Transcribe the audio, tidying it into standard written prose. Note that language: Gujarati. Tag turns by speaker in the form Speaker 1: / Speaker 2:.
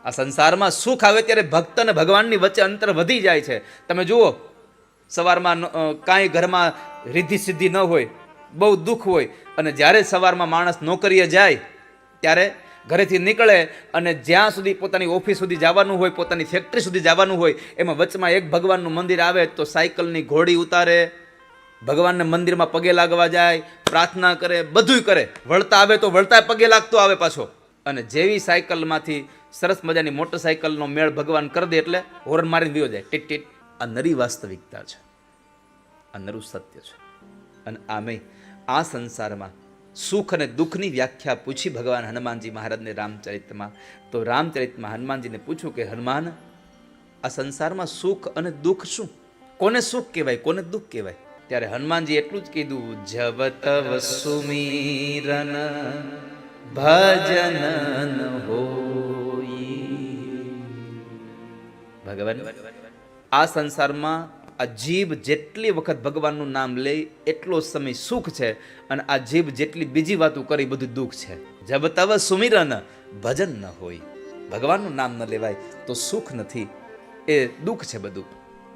Speaker 1: આ સંસારમાં સુખ આવે ત્યારે ભક્ત અને ભગવાનની વચ્ચે અંતર વધી જાય છે. તમે જુઓ, સવારમાં કાંઈ ઘરમાં રિદ્ધિ સિદ્ધિ ન હોય, બહુ દુઃખ હોય, અને જ્યારે સવારમાં માણસ નોકરીએ જાય ત્યારે ઘરેથી નીકળે અને જ્યાં સુધી પોતાની ઓફિસ સુધી જવાનું હોય, પોતાની ફેક્ટરી સુધી જવાનું હોય, એમાં વચમાં એક ભગવાનનું મંદિર આવે તો સાયકલની ઘોડી ઉતારે, ભગવાનને મંદિરમાં પગે લાગવા જાય, પ્રાર્થના કરે, બધુંય કરે. વળતા આવે તો વળતા પગે લાગતો આવે પાછો. અને જેવી સાયકલમાંથી સરસ મજાની મોટરસાયકલનો મેળ ભગવાન કરી દે એટલે હોર્ન મારીને વિયો જાય, ટીટ ટીટ. આ નરી વાસ્તવિકતા છે, આ નરું સત્ય છે. અને આમે આ સંસારમાં સુખ અને દુઃખની વ્યાખ્યા પૂછી ભગવાન હનુમાનજી મહારાજને રામચરિતમાં. તો રામચરિતમાં હનુમાનજીને પૂછ્યું કે હનુમાન, આ સંસારમાં સુખ અને દુઃખ શું? કોને સુખ કહેવાય, કોને દુઃખ કહેવાય? ત્યારે હનુમાનજી એટલું જ કીધું, જબ તવ સુમીરન ભજન હોય. ભગવાન, આ સંસારમાં આ જીભ જેટલી વખત ભગવાનનું નામ લે એટલો સમય સુખ છે, અને આ જીભ જેટલી બીજી વાતો કરી બધું દુઃખ છે. જબ તવ સુમિરન ભજન ન હોય, ભગવાનનું નામ ન લેવાય તો સુખ નથી, એ દુઃખ છે બધું.